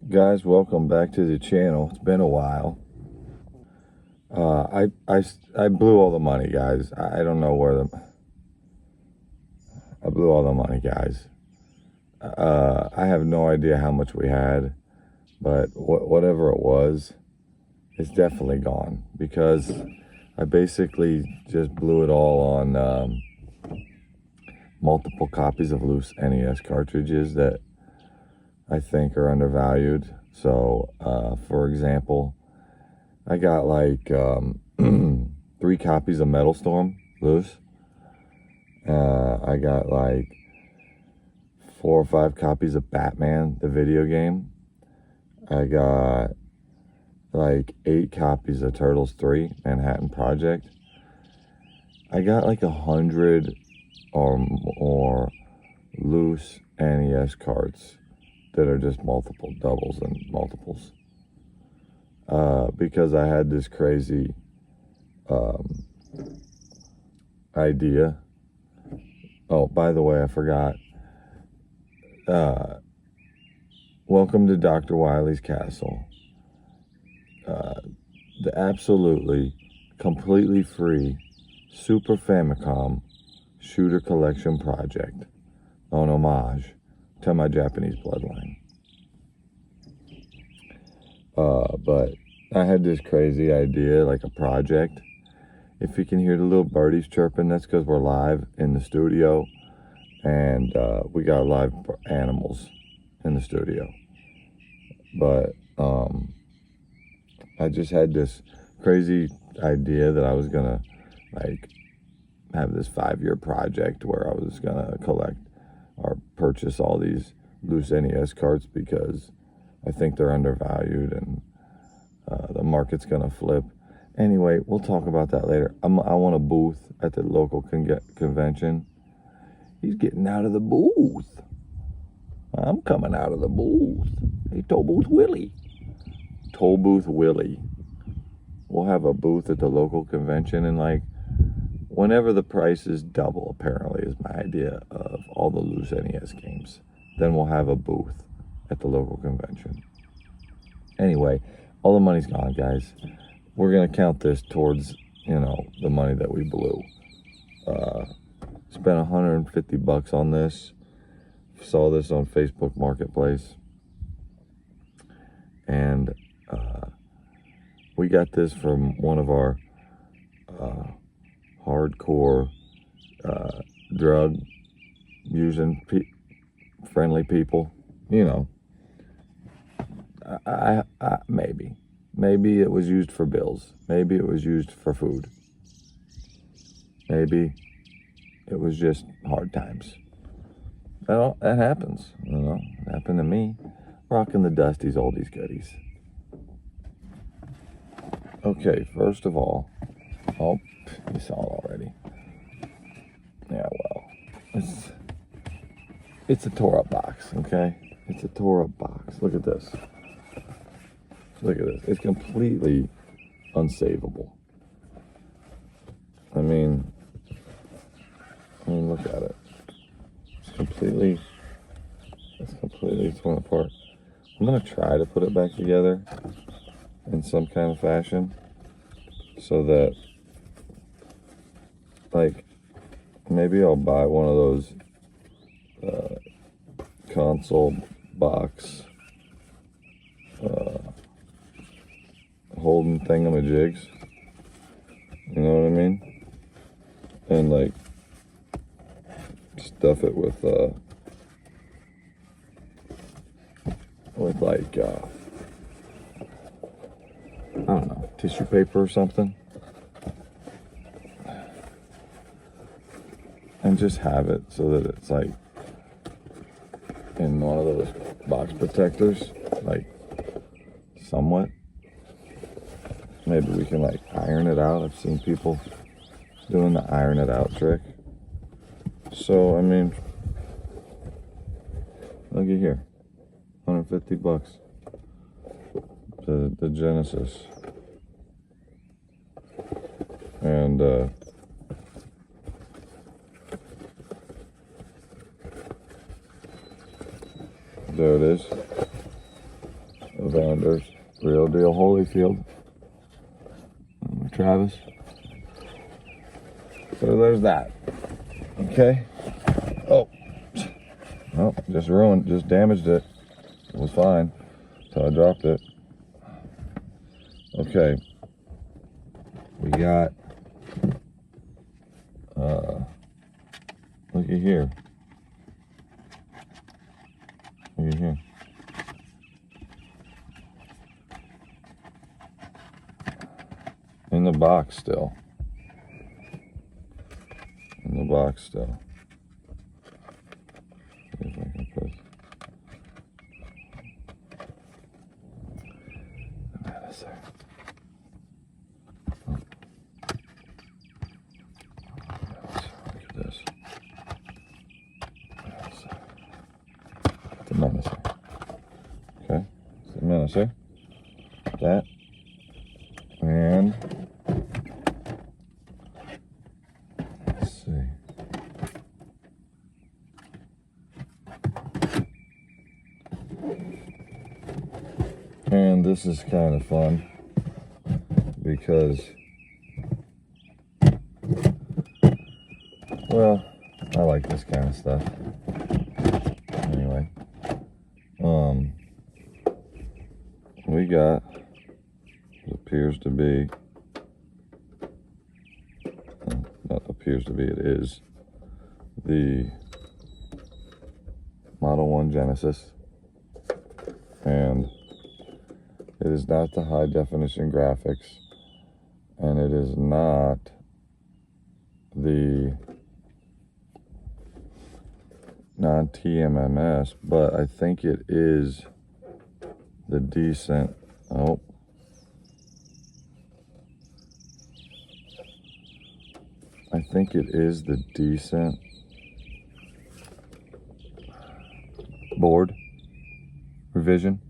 Guys, welcome back to the channel. It's been a while. I blew all the money, guys. I don't know where I blew all the money, guys. I have no idea how much we had, but whatever it was, it's definitely gone because I basically just blew it all on multiple copies of loose NES cartridges that I think are undervalued. So, for example, I got like 3 copies of Metal Storm loose. I got like 4 or 5 copies of Batman, the video game. I got like 8 copies of Turtles 3, Manhattan Project. I got like 100 or more loose NES cards that are just multiple doubles and multiples. Because I had this crazy idea. Oh, by the way, I forgot. Welcome to Dr. Wily's Castle. The absolutely, completely free Super Famicom shooter collection project, an homage to my Japanese bloodline. But I had this crazy idea, like a project. If you can hear the little birdies chirping, that's because we're live in the studio, and we got live animals in the studio. But I just had this crazy idea that I was gonna like have this 5-year project where I was gonna collect or purchase all these loose NES cards because I think they're undervalued and the market's gonna flip. Anyway, we'll talk about that later. I want a booth at the local convention. He's getting out of the booth. I'm coming out of the booth. Hey, Toll Booth Willie. Toll Booth Willie. We'll have a booth at the local convention, and like whenever the price is double, apparently, is my idea of all the loose NES games. Then we'll have a booth at the local convention. Anyway, all the money's gone, guys. We're gonna count this towards, the money that we blew. Spent $150 on this. Saw this on Facebook Marketplace, and we got this from one of our hardcore drug using friendly people. Maybe it was used for bills. Maybe it was used for food. Maybe it was just hard times. That happens, It happened to me. Rocking the Dusties oldies goodies. Okay, first of all, oh, you saw it already. Yeah, well, it's a tore up box, okay? It's a tore up box. Look at this. Look at this. It's completely unsavable. I mean, look at it. It's completely torn apart. I'm gonna try to put it back together in some kind of fashion so that, like, maybe I'll buy one of those console box holding thingamajigs, you know what I mean? And like stuff it with like I don't know, tissue paper or something, and just have it so that it's like in one of those box protectors, like somewhat. Maybe we can like iron it out. I've seen people doing the iron it out trick. So, I mean, look at here, $150. The Genesis. And there it is. Sanders, real deal Holyfield, Travis. So there's that. Okay. Oh, just damaged it. It was fine, so I dropped it. Okay. We got, look at here. Look at here. In the box still. In the box still. See if I can put that there. Oh. Look at this. It's a menacer. Okay, it's a menacer. That. And let's see. And this is kind of fun because, well, I like this kind of stuff. Anyway, we got what appears to be, not appears to be, it is the Model 1 Genesis, and it is not the high definition graphics, and it is not the non-TMMS, but I think it is the decent, I think it is the decent board revision.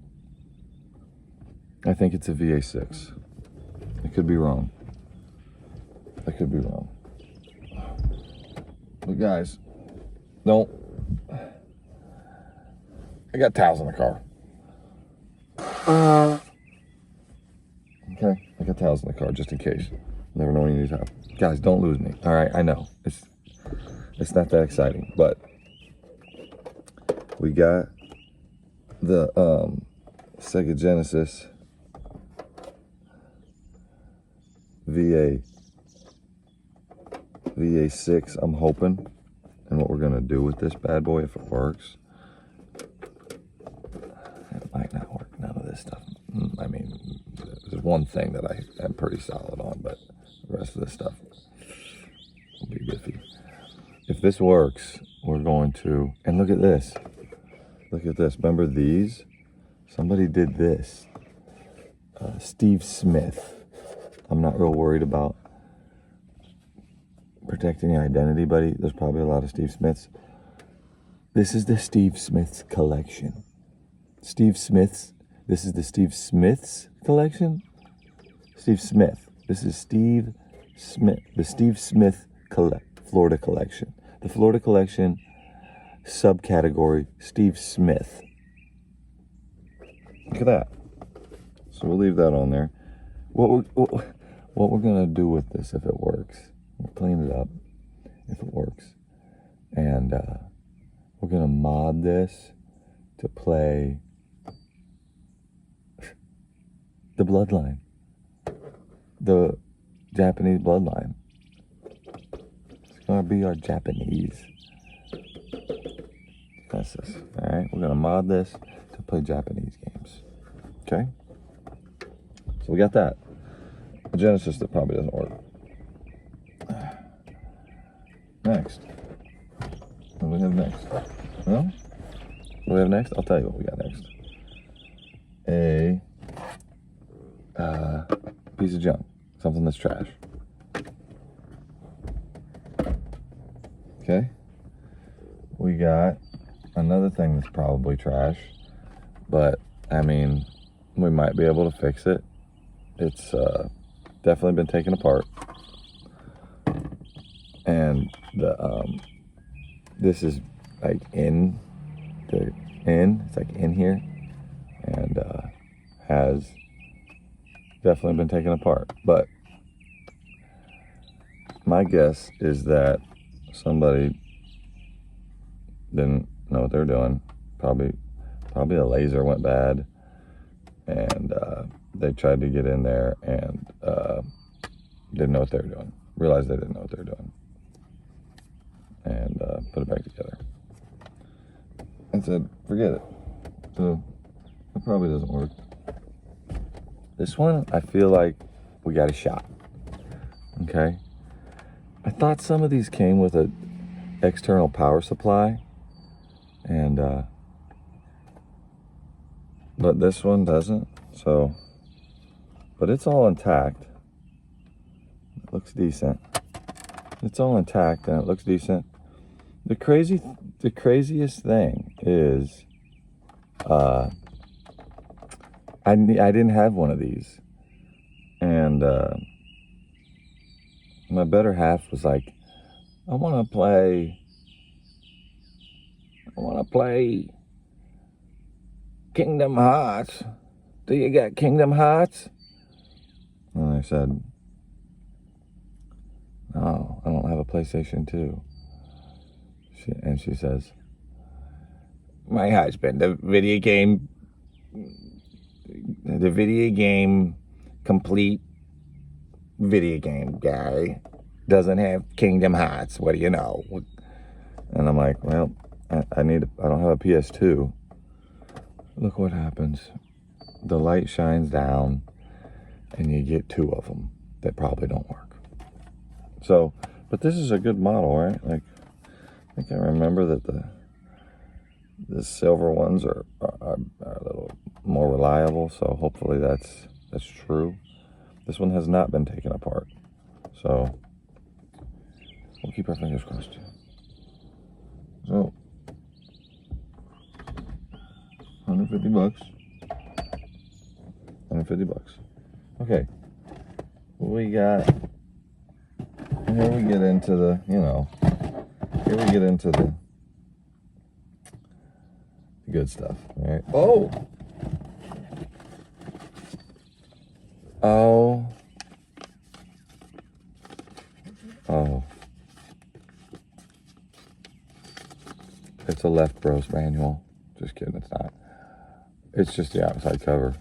I think it's a VA6. I could be wrong. I could be wrong. But guys, don't. I got towels in the car. Okay, I got towels in the car just in case. Never know when you need help. Guys, don't lose me. All right, I know it's not that exciting, but we got the Sega Genesis VA6, I'm hoping. And what we're gonna do with this bad boy, if it works, it might not work, none of this stuff. I mean, there's one thing that I am pretty solid on, but the rest of this stuff will be iffy. If this works, we're going to, and look at this. Look at this, remember these? Somebody did this. Steve Smith. I'm not real worried about protecting your identity, buddy. There's probably a lot of Steve Smiths. This is the Steve Smith's collection. This is the Steve Smith's collection? Steve Smith. This is Steve Smith. The Steve Smith Florida collection. The Florida collection subcategory Steve Smith. Look at that. So we'll leave that on there. What we're gonna do with this, if it works, we'll clean it up if it works, and we're gonna mod this to play the Bloodline, the Japanese Bloodline. It's gonna be our Japanese. That's this. All right, we're gonna mod this to play Japanese games. Okay. So we got that. A Genesis that probably doesn't work. Next. What do we have next? No? What do we have next? I'll tell you what we got next. A piece of junk. Something that's trash. Okay? We got another thing that's probably trash, but I mean, we might be able to fix it. It's definitely been taken apart, and the this is like it's like in here, and has definitely been taken apart. But my guess is that somebody didn't know what they were doing. Probably a laser went bad, and they tried to get in there and didn't know what they were doing. Realized they didn't know what they were doing, and put it back together. And said, forget it. So it probably doesn't work. This one, I feel like we got a shot. Okay? I thought some of these came with an external power supply, and but this one doesn't. So, but it's all intact. It looks decent. It's all intact and it looks decent. The craziest thing is, I didn't have one of these, and my better half was like, I want to play Kingdom Hearts. Do you got Kingdom Hearts? And I said, no, I don't have a PlayStation 2. She says, my husband, the video game complete video game guy, doesn't have Kingdom Hearts. What do you know? And I'm like, well, I don't have a PS2. Look what happens. The light shines down and you get two of them that probably don't work. So, but this is a good model, right? Like, I think I remember that the silver ones are a little more reliable, so hopefully that's true. This one has not been taken apart, so we'll keep our fingers crossed. So, $150. $150. Okay, we got. Here we get into the, good stuff, all right? Oh. It's a left bros manual. Just kidding, it's not. It's just the outside cover.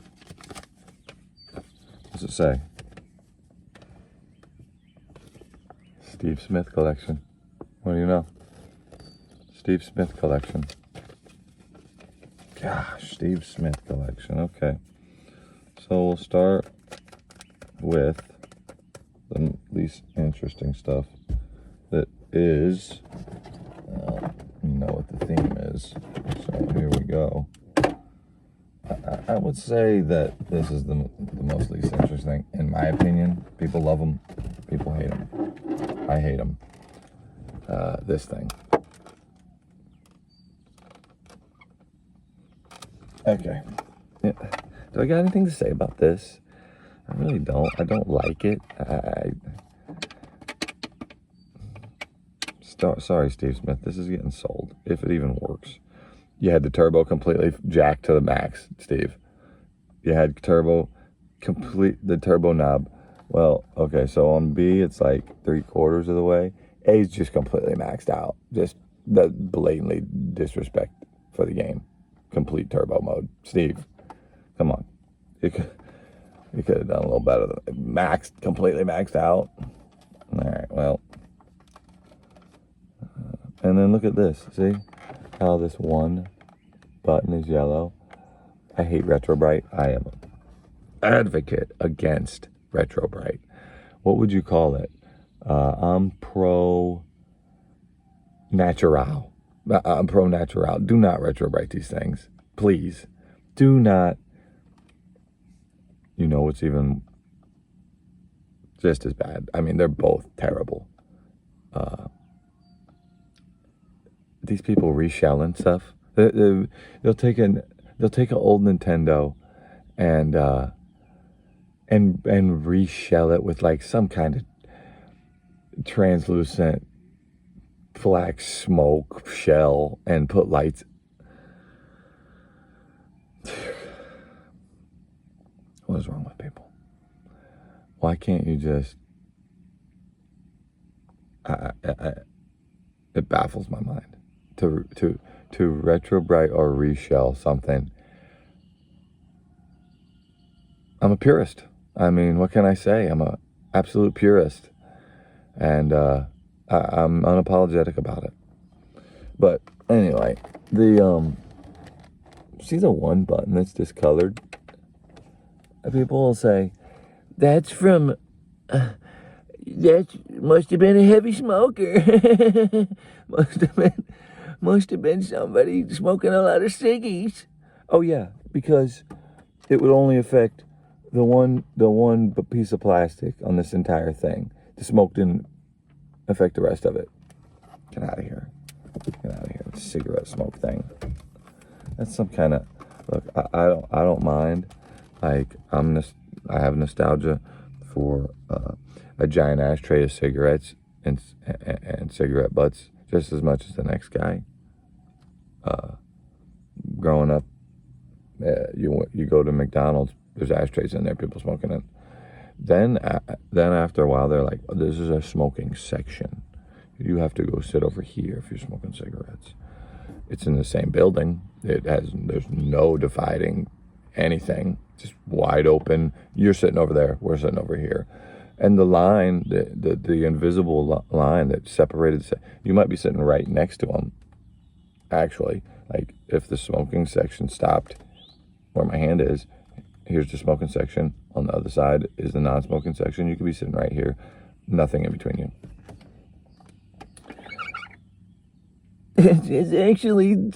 What's it say? Steve Smith collection. What do you know? Steve Smith collection. Gosh, Steve Smith collection. Okay. So we'll start with the least interesting stuff that is, you know what the theme is. So here we go. I would say that this is the most least interesting, in my opinion. People love them. People hate them. I hate them. This thing. Okay. Yeah. Do I got anything to say about this? I really don't. I don't like it. Sorry, Steve Smith. This is getting sold, if it even works. You had the turbo completely jacked to the max, Steve. You had the turbo knob. Well, okay, so on B, it's like 3/4 of the way. A's just completely maxed out. Just the blatantly disrespect for the game. Complete turbo mode. Steve, come on. You could have done a little better than completely maxed out. All right, well. And then look at this. See how this one button is yellow? I hate Retro Bright. I am an advocate against Retro Bright. What would you call it? I'm pro natural. I'm pro natural. Do not Retro Bright these things. Please. Do not. You know what's even just as bad? I mean, they're both terrible. These people reshelling stuff. They'll take an old Nintendo and reshell it with like some kind of translucent black smoke shell and put lights. What is wrong with people? Why can't you just... it baffles my mind. To retrobrite or reshell something. I'm a purist. I mean, what can I say? I'm a absolute purist. And I'm unapologetic about it. But anyway, see the one button that's discolored? People will say, that's from, that must have been a heavy smoker. must have been somebody smoking a lot of ciggies. Oh yeah, because it would only affect the one piece of plastic on this entire thing. The smoke didn't affect the rest of it. Get out of here. Get out of here. It's a cigarette smoke thing. That's some kind of... Look, I don't mind. Like, I have nostalgia for a giant ashtray of cigarettes and cigarette butts just as much as the next guy. Growing up, you go to McDonald's, there's ashtrays in there, people smoking it. Then after a while, they're like, oh, this is a smoking section. You have to go sit over here if you're smoking cigarettes. It's in the same building. There's no dividing anything. Just wide open. You're sitting over there. We're sitting over here. And the line, the invisible line that separated, you might be sitting right next to them. Actually, like if the smoking section stopped where my hand is, here's the smoking section. On the other side is the non-smoking section. You could be sitting right here. Nothing in between you. It's actually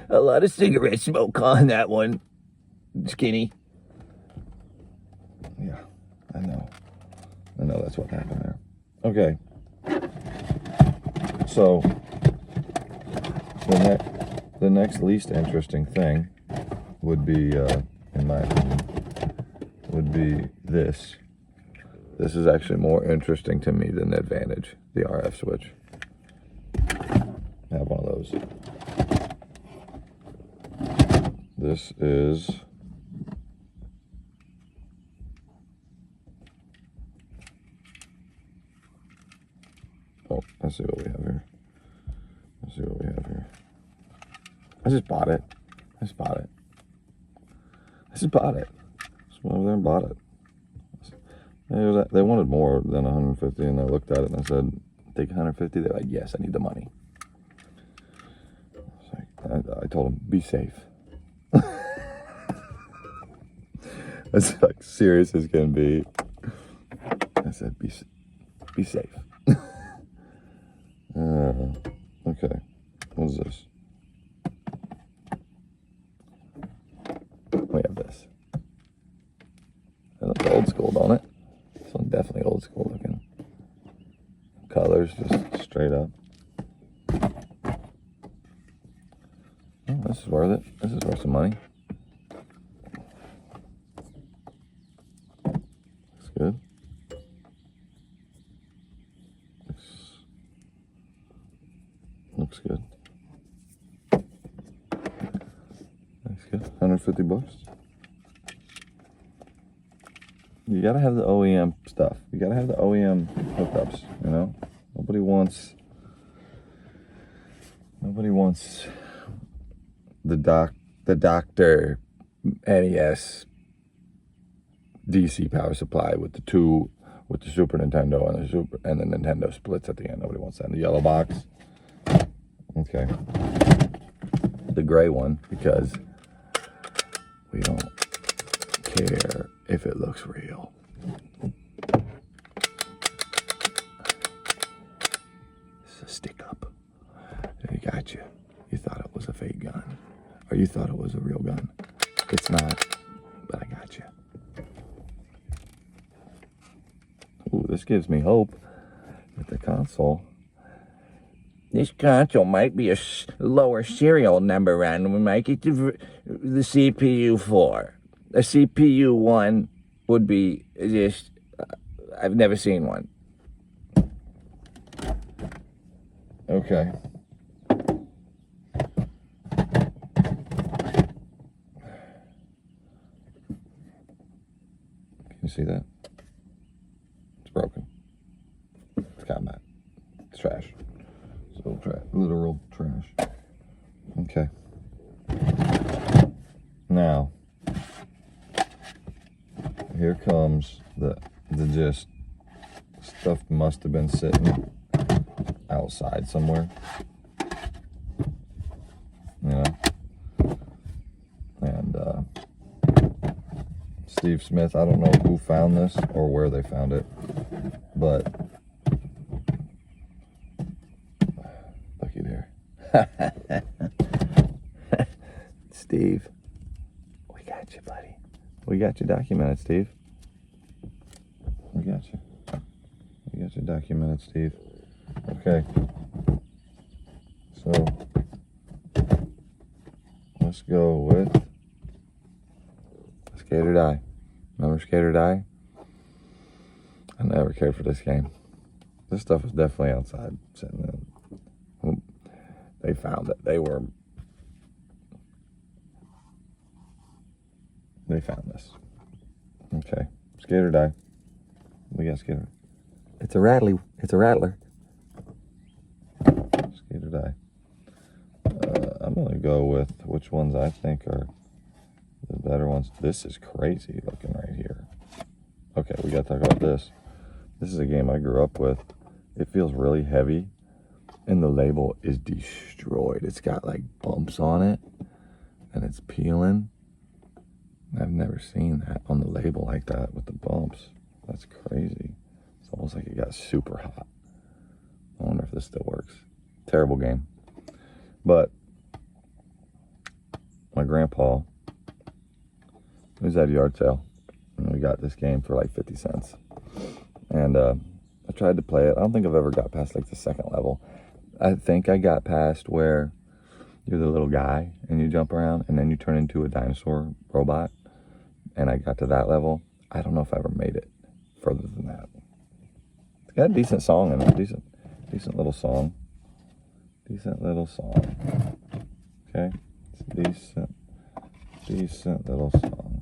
a lot of cigarette smoke on that one, Skinny. Yeah, I know that's what happened there. Okay. So, the next least interesting thing would be, in my opinion, would be this. This is actually more interesting to me than the Advantage, the RF switch. I have one of those. This is let's see what we have here. I just bought it. Just went over there and bought it. They wanted more than 150, and I looked at it and I said, take 150. They're like, yes, I need the money. I told them, be safe. That's like serious as can be. I said, be safe. Okay. What is this? We have this. It looks old school, don't it? This one's definitely old school looking. Colors just straight up. Oh, this is worth it. This is worth some money. Looks good. Looks good. Looks good. $150. You gotta have the OEM stuff. You gotta have the OEM hookups, you know? Nobody wants the Dr. NES DC power supply with the Super Nintendo and the Nintendo splits at the end. Nobody wants that in the yellow box. Okay. The gray one, because we don't care if it looks real. It's a stick up. They got you. You thought it was a fake gun. Or you thought it was a real gun. It's not, but I got you. Ooh, this gives me hope with the console. This console might be a lower serial number and we might get the CPU 4. A CPU 1 would be just, I've never seen one. Okay. You see that? It's broken. It's combat. It's trash. So literal trash. Okay. Now, here comes the gist. Stuff must have been sitting outside somewhere. You know? And Steve Smith, I don't know who found this or where they found it, but looky there. Steve, we got you, buddy. We got you documented, Steve. We got you. We got you documented, Steve. Okay. So, let's go with Skate or Die. Remember Skate or Die? I never cared for this game. This stuff was definitely outside, sitting in. They found it. They found this. Okay. Skate or Die. We got Skate or Die. It's a rattler. Skate or Die. I'm going to go with which ones I think are the better ones. This is crazy looking right here. Okay, we got to talk about this. This is a game I grew up with. It feels really heavy, and the label is destroyed. It's got like bumps on it, and it's peeling. I've never seen that on the label like that with the bumps. That's crazy. It's almost like it got super hot. I wonder if this still works. Terrible game. But my grandpa was at a yard sale, and we got this game for like 50 cents. And I tried to play it. I don't think I've ever got past like the second level. I think I got past where you're the little guy and you jump around and then you turn into a dinosaur robot. And I got to that level. I don't know if I ever made it further than that. It's got a decent song in it. Decent little song. Decent little song. Okay? It's a decent little song.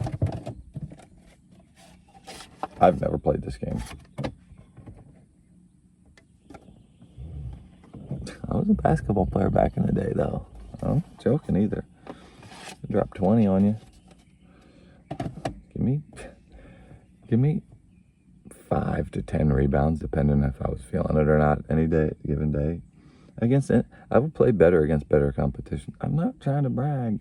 I've never played this game. I was a basketball player back in the day, though. I'm not joking either. I dropped 20 on you. Give me 5 to 10 rebounds, depending if I was feeling it or not. Any day, given day. Against it, I would play better against better competition. I'm not trying to brag.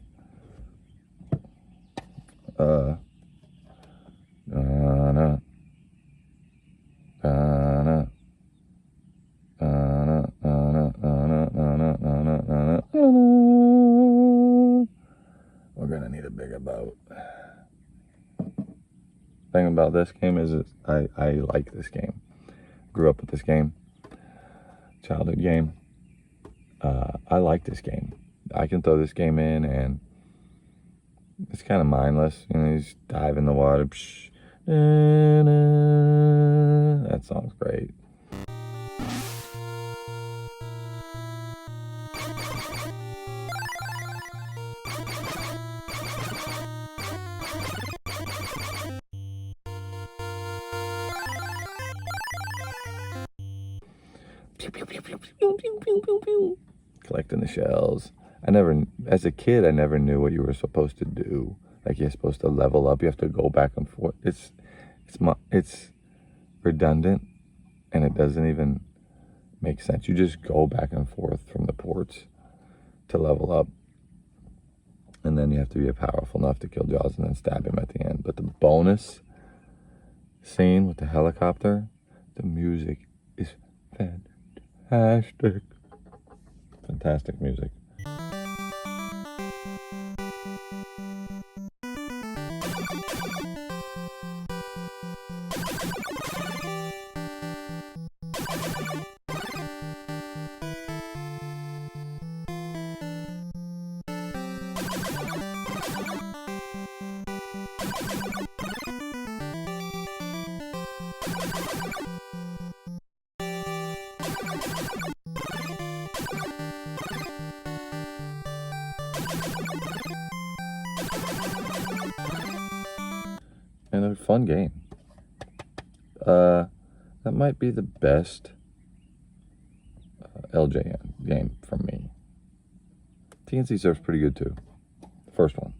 We're gonna need a bigger boat. Thing about this game is I like this game. Grew up with this game. Childhood game. I like this game. I can throw this game in and it's kind of mindless. You know, you just dive in the water. Psh, na, na. That song's great. Pew, pew, pew, pew, pew, pew, pew, pew, pew. Collecting the shells. As a kid, I never knew what you were supposed to do. Like you're supposed to level up. You have to go back and forth. It's redundant, and it doesn't even make sense. You just go back and forth from the ports to level up, and then you have to be powerful enough to kill Jaws and then stab him at the end. But the bonus scene with the helicopter, the music is fantastic. Fantastic music. And a fun game. that might be the best LJN game from me. TNC Surf's pretty good too. First one.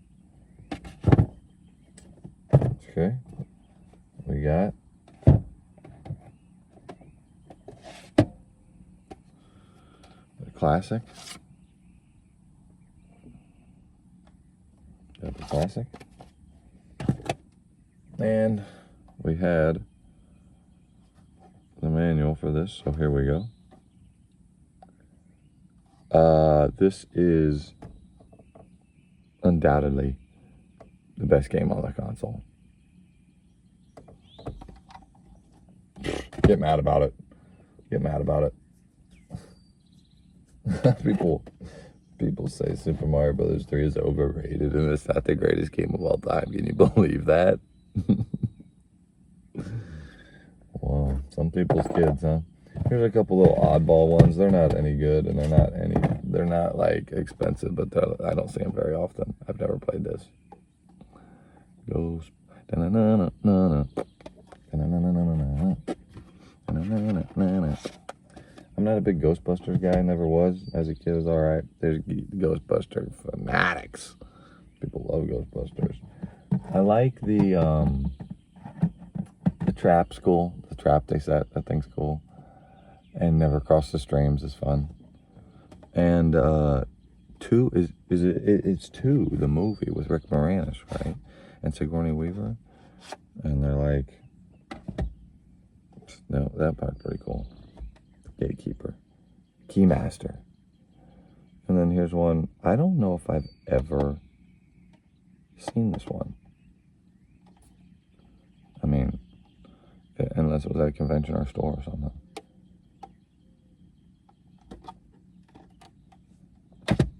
Okay. We got the classic. Got the classic. And we had the manual for this, so here we go. This is undoubtedly the best game on the console. Get mad about it. Get mad about it. People say Super Mario Brothers 3 is overrated and it's not the greatest game of all time. Can you believe that? Wow, some people's kids, huh? Here's a couple little oddball ones. They're not any good, and they're not like expensive, but I don't see them very often. I've never played this. Ghost. I'm not a big Ghostbusters guy. Never was. As a kid, it was all right. There's Ghostbuster fanatics. People love Ghostbusters. I like the Trap's cool. The Trap they set. That thing's cool. And Never Cross the Streams is fun. And 2 it's 2, the movie with Rick Moranis, right? And Sigourney Weaver. And they're like, no, that part's pretty cool. Gatekeeper. Keymaster. And then here's one. I don't know if I've ever seen this one. I mean, unless it was at a convention or a store or something.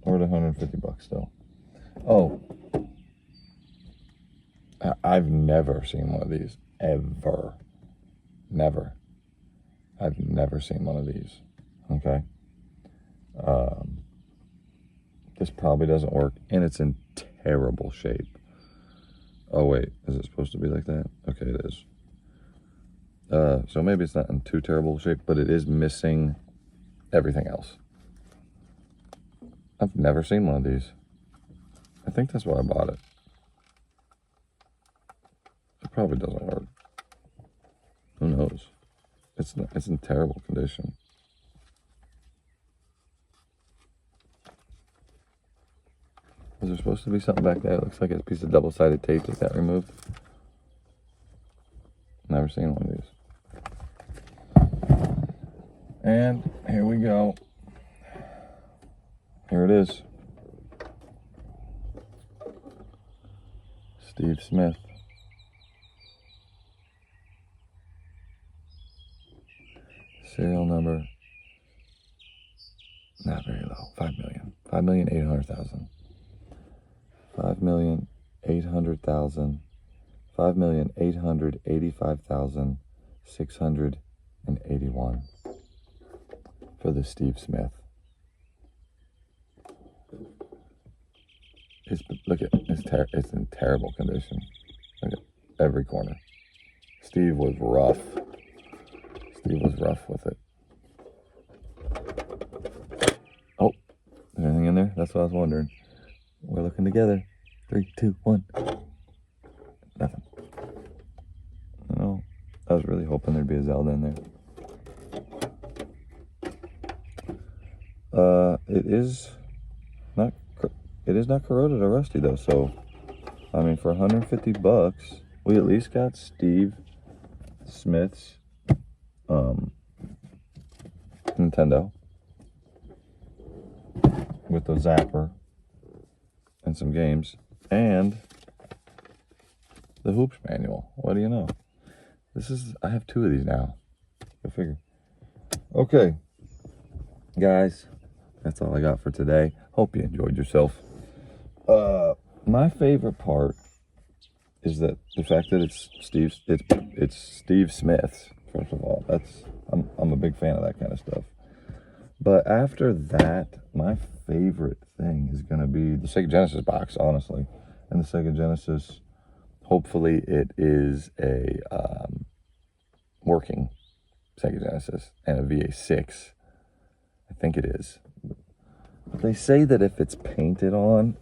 Or $150 still. Oh. I've never seen one of these. Ever. Never. I've never seen one of these. Okay. This probably doesn't work, and it's in terrible shape. Oh wait, is it supposed to be like that? Okay, it is. So maybe it's not in too terrible shape, but it is missing everything else. I've never seen one of these. I think that's why I bought it. It probably doesn't work. Who knows? It's in terrible condition. Was there supposed to be something back there? It looks like it's a piece of double-sided tape that got removed. Never seen one of these. And here we go. Here it is. Steve Smith. Serial number, not very low, 5 million. 5,800,000. 5,800,000. 5,885,681 for the Steve Smith. Look at it's in terrible condition. Look at every corner. Steve was rough. Steve was rough with it. Oh, is anything in there? That's what I was wondering. We're looking together. 3, 2, 1. Nothing. No, I was really hoping there'd be a Zelda in there. It is not corroded or rusty though. So, I mean, for $150, we at least got Steve Smith's Nintendo with the zapper and some games and the Hoops manual. What do you know? I have 2 of these now. Go figure. Okay, guys, that's all I got for today. Hope you enjoyed yourself. My favorite part is that the fact that it's Steve Smith's. First of all, I'm a big fan of that kind of stuff. But after that, my favorite thing is going to be the Sega Genesis box, honestly. And the Sega Genesis, hopefully it is a working Sega Genesis and a VA6. I think it is. But they say that if it's painted on,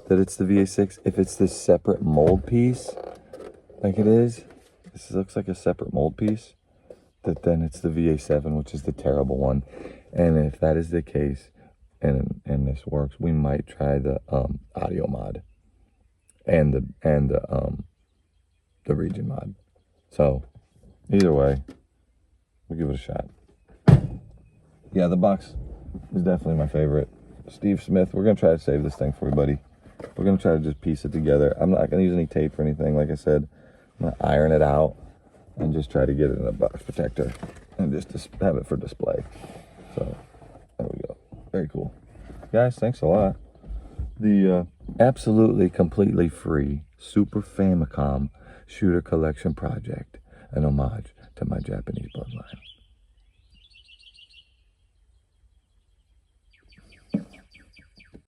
that it's the VA6. If it's this separate mold piece, like it is, this looks like a separate mold piece, that then it's the VA7, which is the terrible one. And if that is the case, and this works, we might try the audio mod and the region mod. So either way, we'll give it a shot. Yeah, the box is definitely my favorite. Steve Smith, we're gonna try to save this thing for everybody. We're gonna try to just piece it together. I'm not gonna use any tape or anything. Like I said, I'm gonna iron it out and just try to get it in a box protector and just have it for display. So there we go. Very cool. Guys, thanks a lot. The absolutely completely free Super Famicom Shooter Collection Project, an homage to my Japanese bloodline.